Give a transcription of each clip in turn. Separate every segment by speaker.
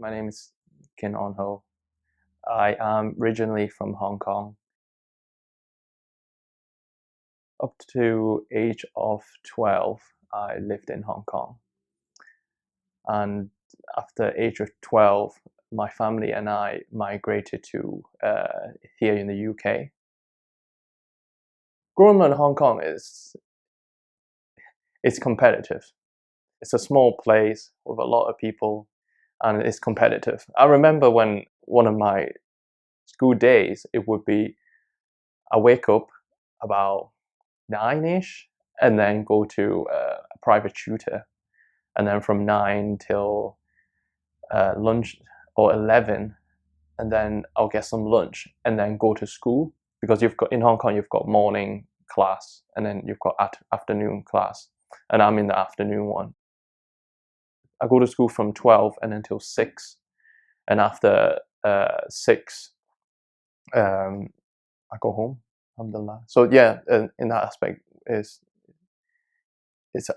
Speaker 1: My name is Kin On Ho. I am originally from Hong Kong. Up to age of 12, I lived in Hong Kong. And after age of 12, my family and I migrated to here in the UK. Growing up in Hong Kong it's competitive. It's a small place with a lot of people, and it's competitive. I remember when one of my school days, it would be I wake up about 9ish and then go to a private tutor, and then from 9 till lunch or 11, and then I'll get some lunch and then go to school, because you've got in Hong Kong you've got morning class and then you've got afternoon class, and I'm in the afternoon one. I go to school from 12 and until 6, and after 6 I go home. Alhamdulillah. So yeah, in that aspect, it's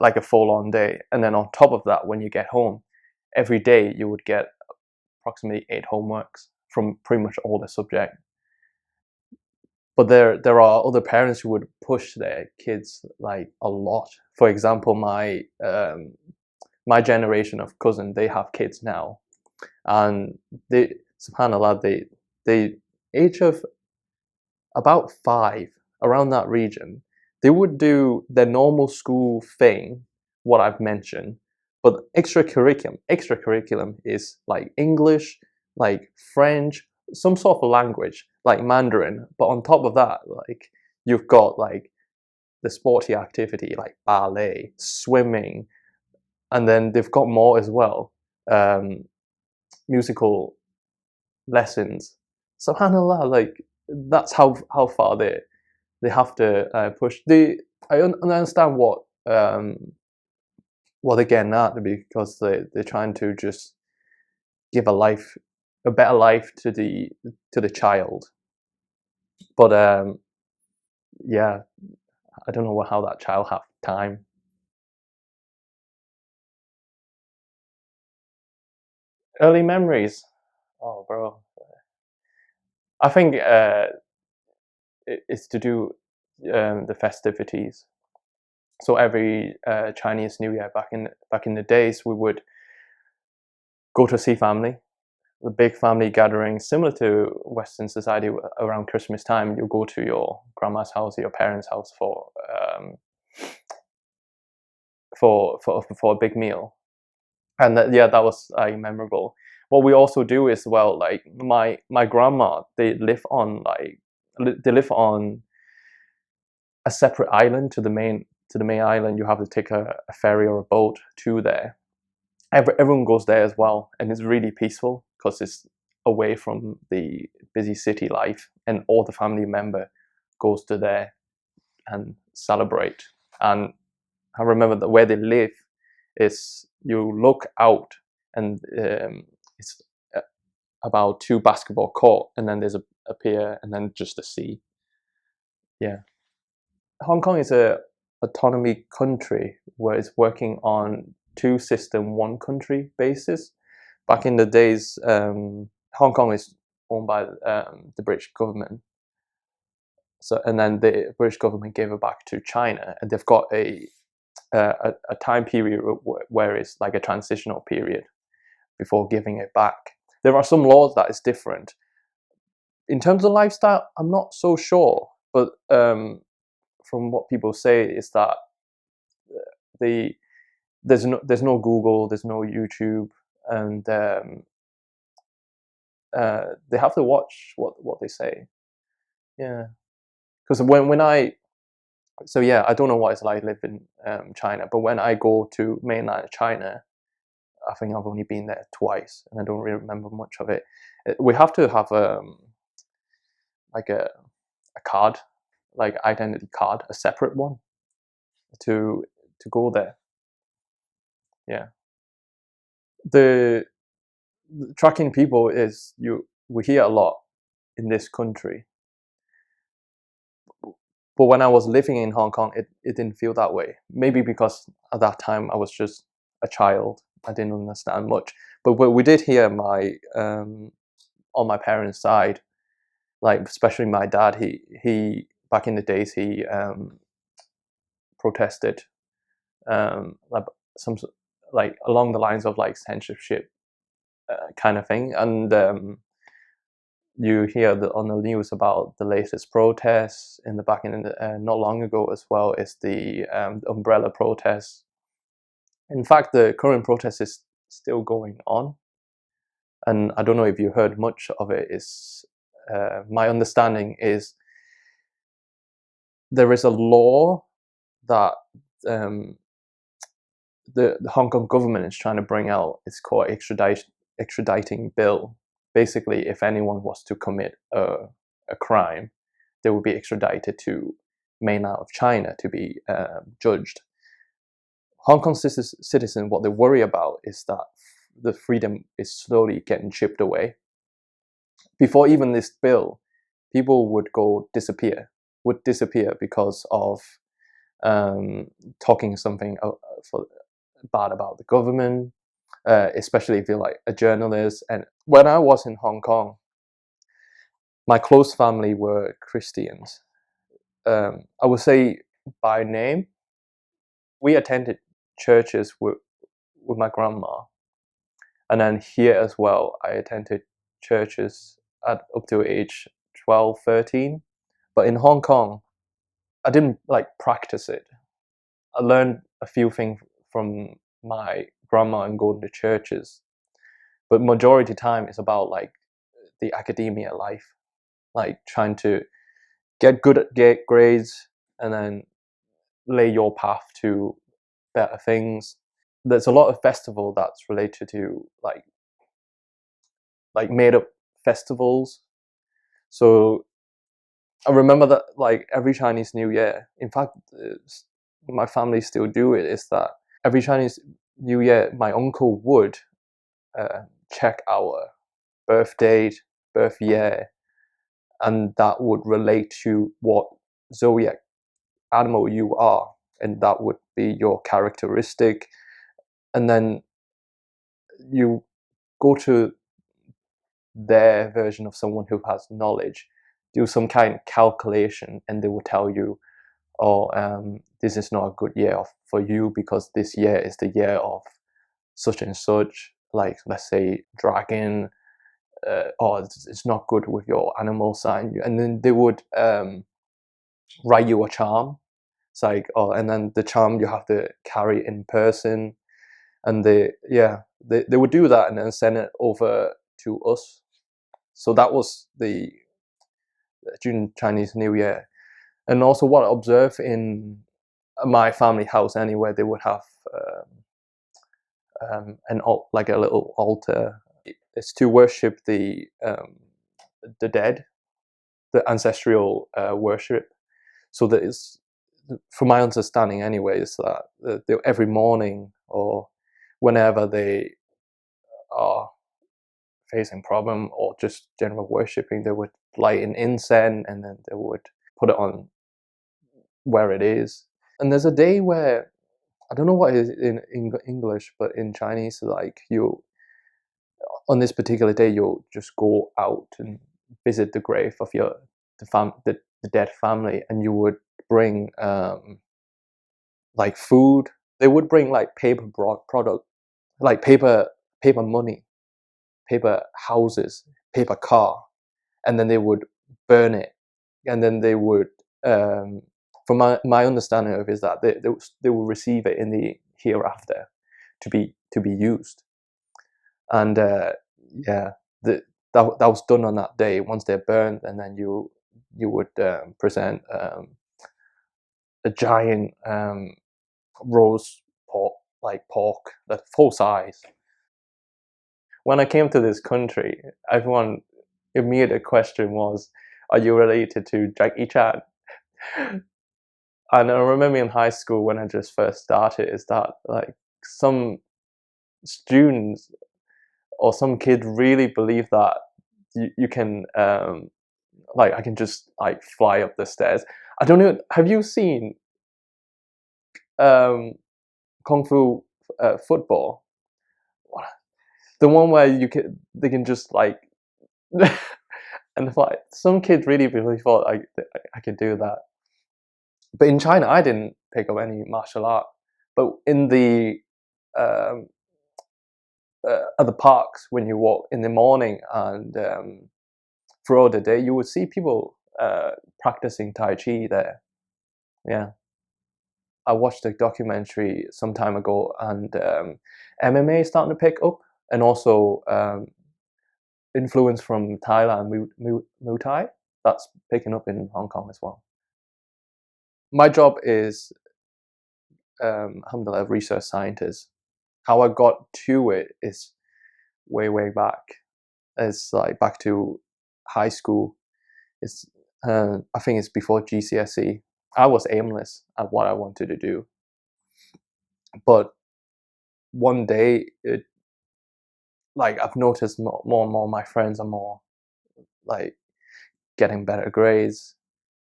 Speaker 1: like a full-on day. And then on top of that, when you get home, every day you would get approximately 8 homeworks from pretty much all the subjects. But there are other parents who would push their kids like a lot. For example, my generation of cousin, they have kids now, and subhanallah, they age of about 5, around that region, they would do their normal school thing, what I've mentioned, but extracurriculum is like English, like French, some sort of language, like Mandarin. But on top of that, like you've got like the sporty activity, like ballet, swimming, and then they've got more as well, musical lessons. SubhanAllah, like that's how far they have to push. I understand what they're getting at, because they're trying to just give a better life to the child. But yeah, I don't know how that child have time. Early memories. Oh, bro. I think it's to do the festivities. So every Chinese New Year back in the days, we would go to see family, the big family gathering, similar to Western society. Around Christmas time, you go to your grandma's house, or your parents' house for a big meal, and yeah, that was memorable. What we also do as well, like my grandma, they live on a separate island to the main island. You have to take a ferry or a boat to there. Everyone goes there as well, and it's really peaceful because it's away from the busy city life, and all the family member goes to there and celebrate. And I remember that where they live is, you look out and it's about 2 basketball court, and then there's a pier, and then just the sea. Yeah. Hong Kong is a autonomy country where it's working on 2 system, 1 country basis. Back in the days, Hong Kong is owned by the British government. So, and then the British government gave it back to China, and they've got a time period where it's like a transitional period before giving it back. There are some laws that is different. In terms of lifestyle, I'm not so sure, but from what people say is that there's no Google, there's no YouTube, and they have to watch what they say. Yeah, because I don't know what it's like to live in China, but when I go to mainland China, I think I've only been there twice, and I don't really remember much of it. We have to have like a card, like identity card, a separate one to go there. Yeah, the tracking people is we hear a lot in this country, but when I was living in Hong Kong, it didn't feel that way. Maybe because at that time I was just a child, I didn't understand much. but we did hear on my parents' side, like especially my dad, he back in the days he protested like some like along the lines of like censorship kind of thing, and you hear on the news about the latest protests in the back in not long ago as well is the umbrella protests. In fact, the current protest is still going on, and I don't know if you heard much of it. Is my understanding is there is a law that um, the Hong Kong government is trying to bring out. It's called extraditing bill. Basically, if anyone was to commit a crime, they would be extradited to mainland of China to be judged. Hong Kong citizens, what they worry about is that the freedom is slowly getting chipped away. Before even this bill, people would disappear because of talking something bad about the government, especially if you're like a journalist. And when I was in Hong Kong, my close family were Christians. I would say by name, we attended churches with my grandma. And then here as well, I attended churches at up to age 12, 13. But in Hong Kong, I didn't like practice it. I learned a few things from my grandma and going to churches. But majority time is about like the academia life, like trying to get grades and then lay your path to better things. There's a lot of festival that's related to like made up festivals. So I remember that like every Chinese New Year, in fact, my family still do it, is that every Chinese New Year, my uncle would check our birth date, birth year, and that would relate to what zodiac animal you are, and that would be your characteristic. And then you go to their version of someone who has knowledge, do some kind of calculation, and they will tell you, oh, this is not a good year for you because this year is the year of such and such, like let's say dragon, or it's not good with your animal sign. And then they would write you a charm. It's like, oh, and then the charm you have to carry in person. And they would do that and then send it over to us. So that was the June Chinese New Year. And also what I observed in my family house anyway, they would have like a little altar. It's to worship the dead, the ancestral worship. So that is, from my understanding anyway, is that every morning or whenever they are facing problem or just general worshipping, they would light an incense and then they would put it on where it is. And there's a day where I don't know what it is in English, but in Chinese, like you on this particular day, you'll just go out and visit the grave of the dead family, and you would bring like food. They would bring like paper product, like paper money, paper houses, paper car, and then they would burn it, and then they would. From my understanding of it is that they will receive it in the hereafter to be used, and yeah, that was done on that day. Once they're burned, and then you would present a giant roast pork, like pork, that's full size. When I came to this country, everyone immediate question was, "Are you related to Jackie Chan?" And I remember in high school when I just first started, is that like some students or some kid really believe that you can like I can just like fly up the stairs. I don't know. Have you seen kung fu football? The one where they can just like, and like some kids really thought I could do that. But in China, I didn't pick up any martial art. But in the at the parks, when you walk in the morning and throughout the day, you would see people practicing Tai Chi there. Yeah, I watched a documentary some time ago, and MMA is starting to pick up, and also influence from Thailand, Muay Thai, that's picking up in Hong Kong as well. My job is, alhamdulillah, research scientist. How I got to it is way back. It's like back to high school. It's I think it's before GCSE. I was aimless at what I wanted to do, but one day, like I've noticed more and more my friends are more like getting better grades,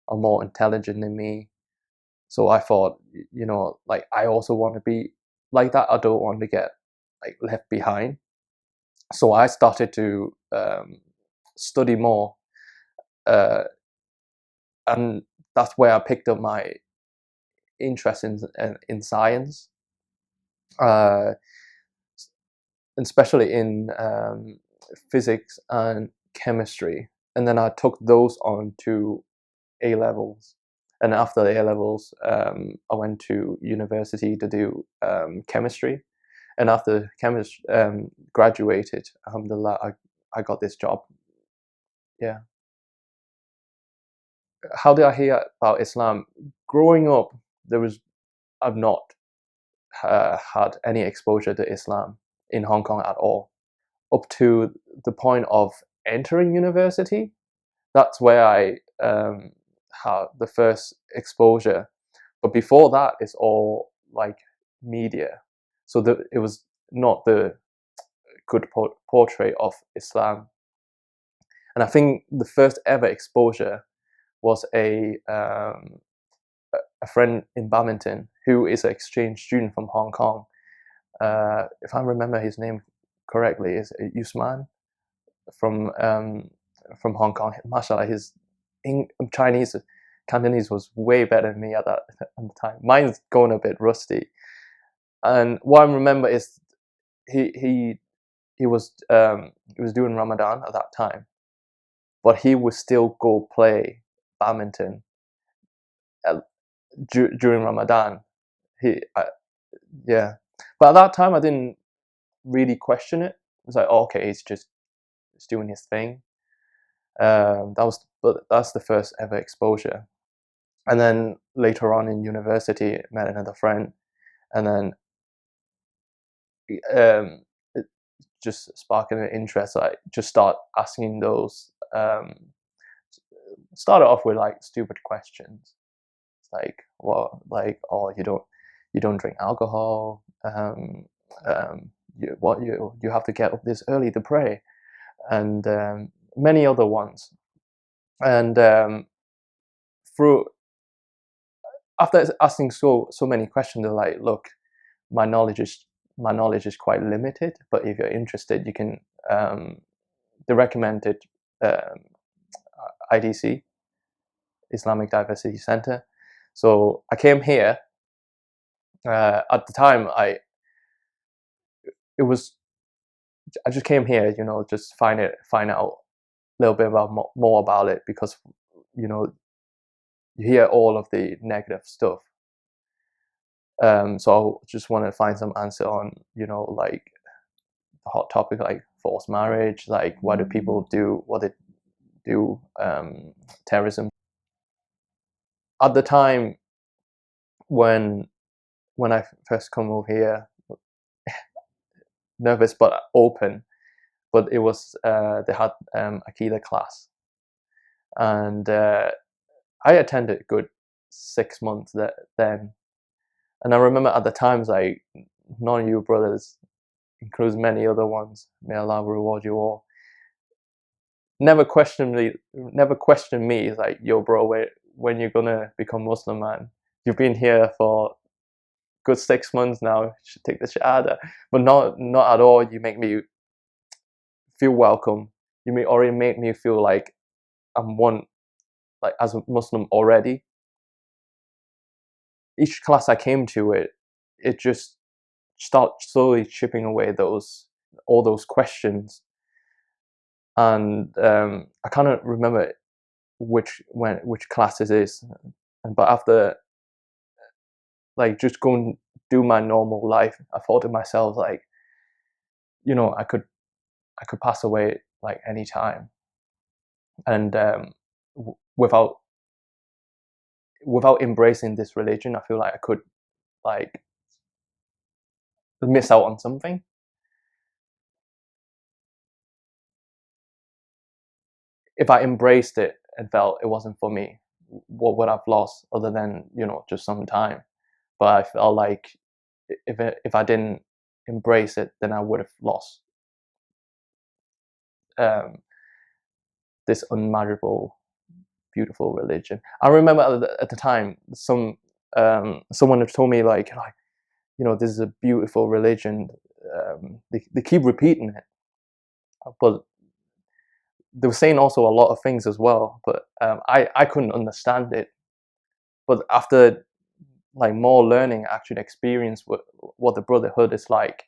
Speaker 1: are more intelligent than me. So I thought, like I also want to be like that. I don't want to get like left behind. So I started to study more, uh, and that's where I picked up my interest in science, uh, especially in physics and chemistry. And then I took those on to A levels. And after the A levels, I went to university to do chemistry. And after graduated, alhamdulillah, I got this job. Yeah. How did I hear about Islam? Growing up, I've not had any exposure to Islam in Hong Kong at all. Up to the point of entering university, that's where I had the first exposure. But before that, it's all like media. So it was not the good portrait of Islam. And I think the first ever exposure was a friend in badminton who is an exchange student from Hong Kong. If I remember his name correctly, is Usman from Hong Kong. Mashallah, his Chinese, Cantonese was way better than me at the time. Mine's going a bit rusty. And what I remember is he was doing Ramadan at that time, but he would still go play badminton during Ramadan. Yeah, but at that time I didn't really question it. It was like, oh, okay, he's doing his thing. That's the first ever exposure. And then later on in university, I met another friend, and then it just sparking an interest. I just start asking those. Started off with like stupid questions, like oh, you don't drink alcohol. You have to get up this early to pray, and many other ones. And through after asking so many questions, they're like, look, my knowledge is quite limited, but if you're interested, you can. They recommended IDC, Islamic Diversity Center. So I came here. At the time, I just came here, just find out a little bit more about it, because you hear all of the negative stuff. So I just want to find some answer on, like the hot topic, like forced marriage, like why do people do what they do, terrorism. At the time when I first come over here, nervous but open, but it was they had Akida class, and I attended a good 6 months then. And I remember at the times, like, none of you brothers, includes many other ones, may Allah reward you all, never questioned me. It's like, yo bro, when you're gonna become Muslim, man? You've been here for good 6 months now, you should take the shahada. But not at all. You make me feel welcome. You may already make me feel like I'm one, like as a Muslim already. Each class I came to, it just start slowly chipping away all those questions. And I kind of remember which class it is, but after like just going do my normal life, I thought to myself like, I could pass away like any time, and without embracing this religion, I feel like I could like miss out on something. If I embraced it and felt it wasn't for me, what would I've lost other than just some time? But I felt like if I didn't embrace it, then I would have lost um, this unmarriable, beautiful religion. I remember at the time, someone had told me like this is a beautiful religion. They keep repeating it, but they were saying also a lot of things as well. But I couldn't understand it. But after like more learning, actually experience what the brotherhood is like,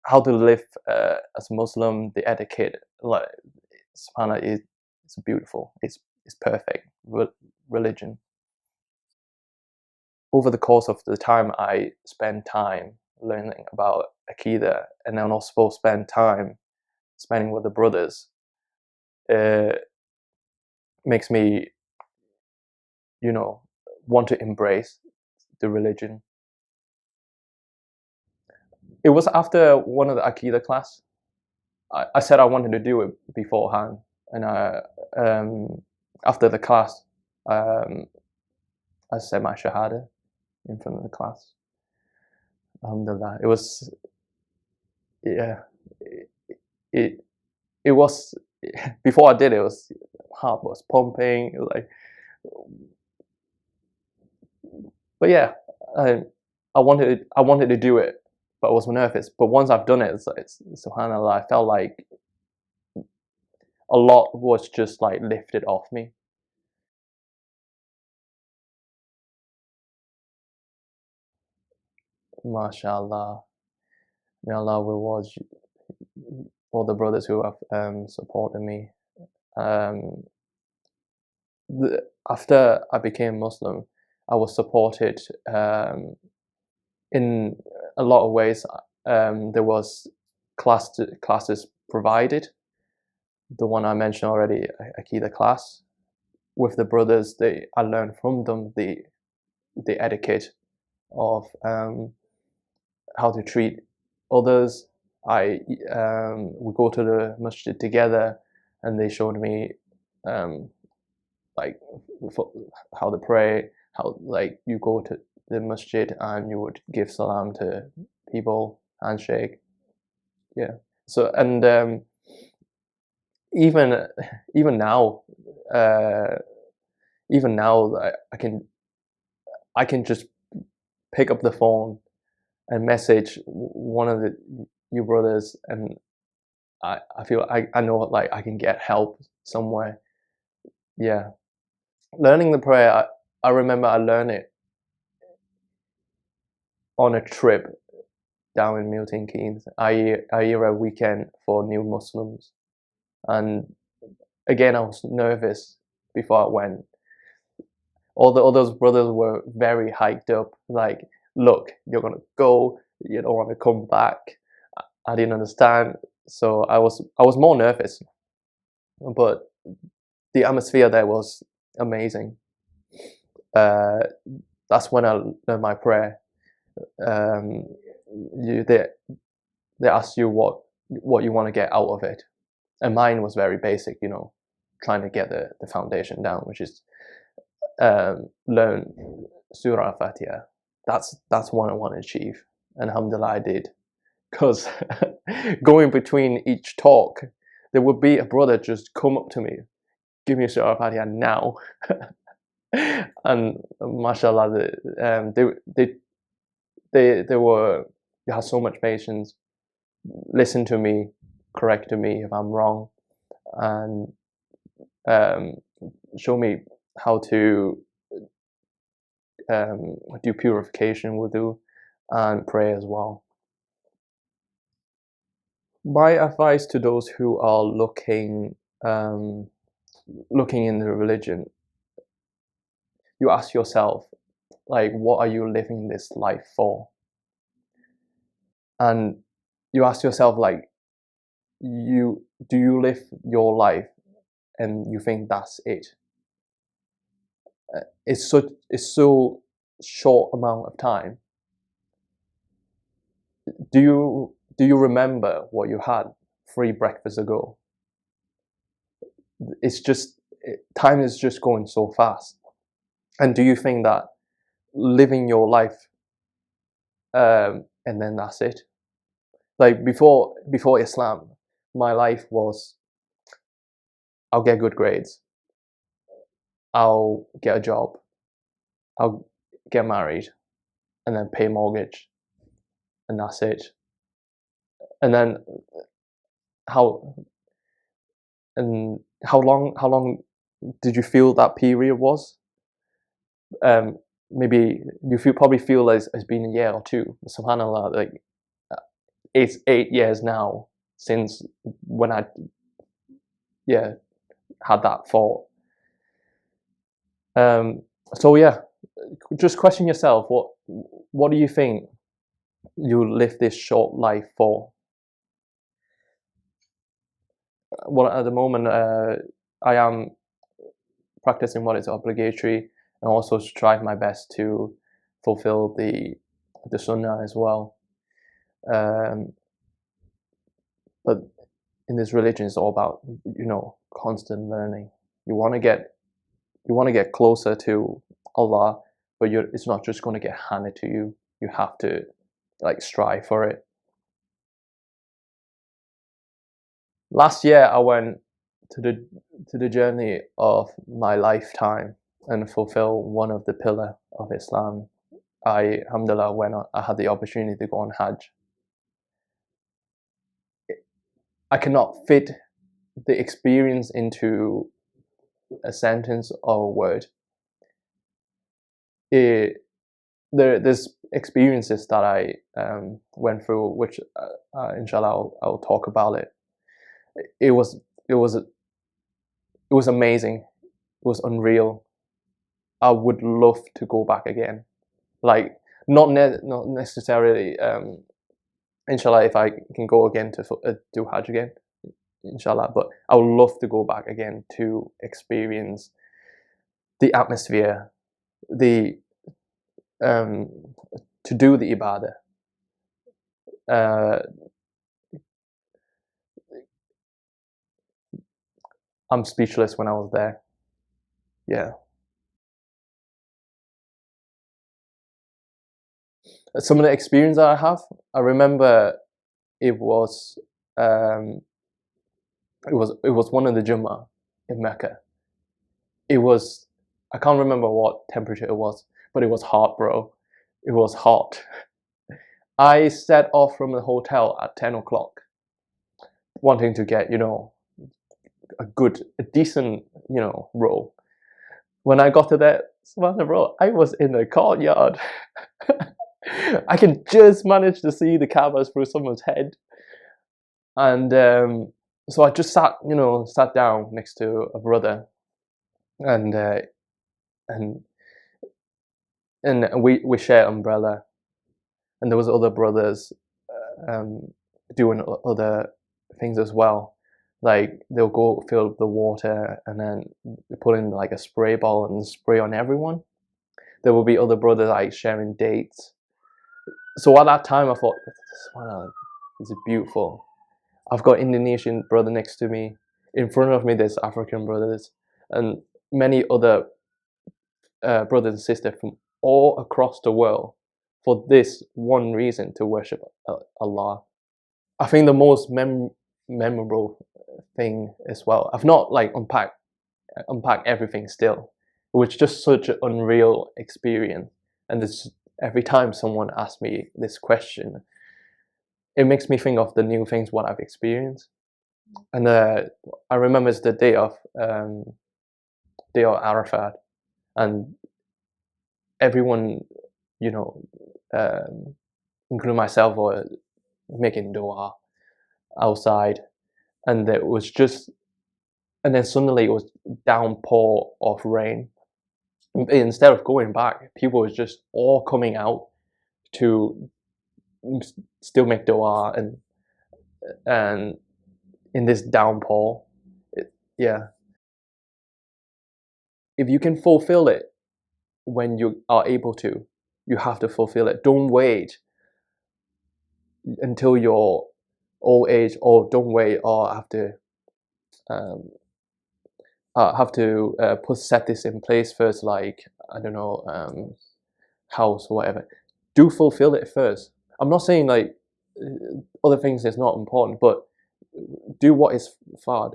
Speaker 1: how to live as a Muslim, the etiquette, like Subhanallah, it's beautiful. It's perfect religion. Over the course of the time I spend time learning about Aqidah, and then also spend time spending with the brothers, makes me, want to embrace the religion. It was after one of the Aqidah class. I said I wanted to do it beforehand, and after the class, um, I said my shahada in front of the class. Alhamdulillah. It was, yeah, it it was before I did it, it was heart was pumping. It was like, but yeah, I I wanted to do it, but I was nervous. But once I've done it, it's Subhanallah. I felt like a lot was just like lifted off me. MashaAllah. May Allah reward all the brothers who have supported me. Um, After I became Muslim, I was supported in a lot of ways. There was classes provided. The one I mentioned already, Akida class. With the brothers, I learned from them the etiquette of how to treat others. We go to the masjid together, and they showed me um, like how to pray, how like you go to the masjid and you would give salam to people, handshake, yeah. So and even even now, uh, even now, I can just pick up the phone and message one of you brothers, and I feel I know like I can get help somewhere. Yeah, learning the prayer. I remember I learned it on a trip down in Milton Keynes. I hear a weekend for new Muslims, and again I was nervous before I went. All those brothers were very hyped up. Like, look, you're gonna go. You don't want to come back. I didn't understand, so I was more nervous. But the atmosphere there was amazing. Uh, that's when I learned my prayer. Um, they ask you what you want to get out of it, and mine was very basic. Trying to get the foundation down, which is learn Surah Fatiha. That's what I want to achieve, and alhamdulillah I did. Because going between each talk, there would be a brother just come up to me, give me a Surah Fatiha now, and mashallah, they had so much patience. listen to me, correct me if I'm wrong, and um, show me how to do purification, wudu, and pray as well. My advice to those who are looking in the religion, you ask yourself, like, what are you living this life for? And you ask yourself, like, do you live your life and you think that's it? It's so short amount of time. Do you remember what you had 3 breakfasts ago? It's just time is just going so fast. And do you think that living your life and then that's it? Like before Islam, my life was, I'll get good grades, I'll get a job, I'll get married, and then pay mortgage, and that's it. And then how how long did you feel that period was? Maybe you probably feel as been a year or two. Subhanallah, like it's 8 years now since when I had that thought. So yeah, just question yourself, what do you think you live this short life for? Well, at the moment, I am practicing what is obligatory, and also strive my best to fulfill the Sunnah as well. But in this religion, it's all about constant learning. You want to get closer to Allah, but it's not just going to get handed to you. You have to strive for it. Last year, I went to the journey of my lifetime and fulfill one of the pillars of Islam. Alhamdulillah, I had the opportunity to go on Hajj. I cannot fit the experience into a sentence or a word. There's experiences that I went through, which inshallah I'll talk about it. It was amazing. It was unreal. I would love to go back again. Like not necessarily. Inshallah, if I can go again to do Hajj again, inshallah. But I would love to go back again to experience the atmosphere, to do the ibadah. I'm speechless when I was there. Yeah. Some of the experience I have, I remember it was one of the Jummah in Mecca. I can't remember what temperature it was, but it was hot, bro. It was hot. I set off from the hotel at 10 o'clock, wanting to get, a decent, row. When I got to that bro, I was in the courtyard. I can just manage to see the Kaabas through someone's head. And so I just sat down next to a brother, and we share umbrella, and there was other brothers doing other things as well. Like they'll go fill the water and then put in like a spray ball and spray on everyone. There will be other brothers like sharing dates. So at that time I thought, wow, this is beautiful. I've got Indonesian brother next to me. In front of me there's African brothers and many other brothers and sisters from all across the world for this one reason, to worship Allah. I think the most memorable thing as well, I've not unpacked everything still, it was just such an unreal experience. And every time someone asks me this question, it makes me think of the new things what I've experienced. And I remember it's the day of Arafat, and everyone, you know, um, including myself, were making dua outside, and it was just, and then suddenly it was downpour of rain. Instead of going back, people was just all coming out to still make dua, and in this downpour, yeah. If you can fulfill it when you are able to, you have to fulfill it. Don't wait until your old age, or don't wait, or um, have to put set this in place first, like I don't know, house or whatever. Do fulfill it first. I'm not saying like other things is not important, but do what is hard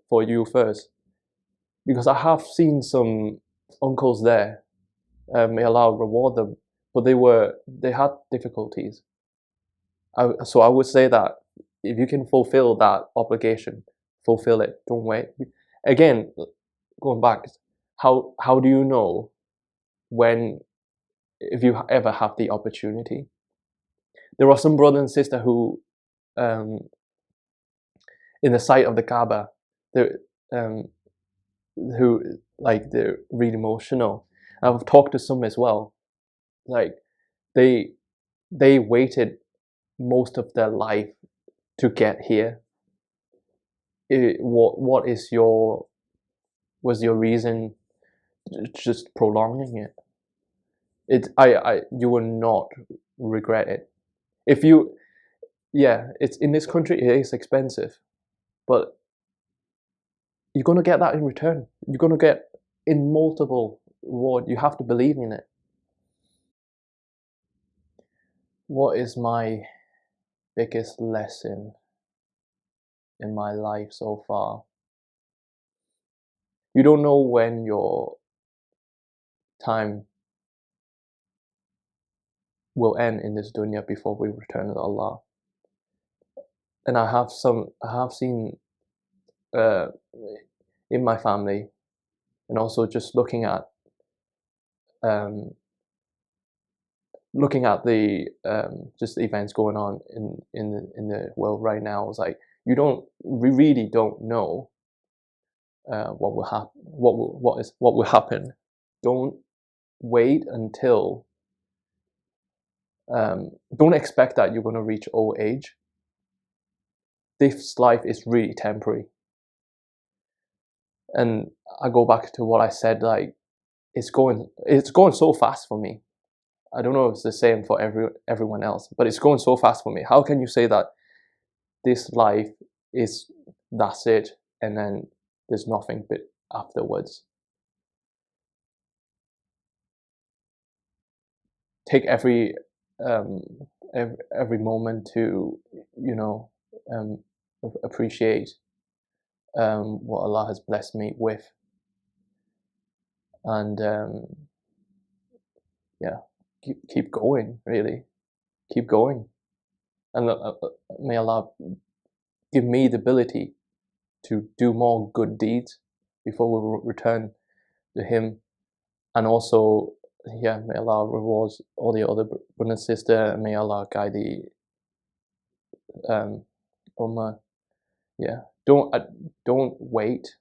Speaker 1: for you first. Because I have seen some uncles there, may Allah reward them, but they had difficulties. So I would say that if you can fulfill that obligation, fulfill it. Don't wait. Again, going back, how do you know when, if you ever have the opportunity? There are some brothers and sisters who, um, in the sight of the Kaaba, they um, who like they're really emotional. I've talked to some as well. Like they they waited most of their life to get here. What is your, was your reason just prolonging it? You will not regret it. If you, yeah, it's in this country, it is expensive, but you're gonna get that in return. You're gonna get in multiple reward. You have to believe in it. What is my biggest lesson in my life so far? You don't know when your time will end in this dunya before we return to Allah. And I have seen uh, in my family, and also just um, looking at the just the events going on in the world right now. It's like we really don't know what will happen, what will happen. Don't wait until, don't expect that you're going to reach old age. This life is really temporary. And I go back to what I said, like it's going so fast for me. I don't know if it's the same for everyone else, but it's going so fast for me. How can you say that this life is, that's it, and then there's nothing but afterwards? Take um, every moment to, you know, um, appreciate what Allah has blessed me with, and yeah, keep going. Really, keep going, and may Allah give me the ability to do more good deeds before we return to Him, and also, yeah, may Allah rewards all the other brother and sister, and may Allah guide the ummah. Yeah, don't wait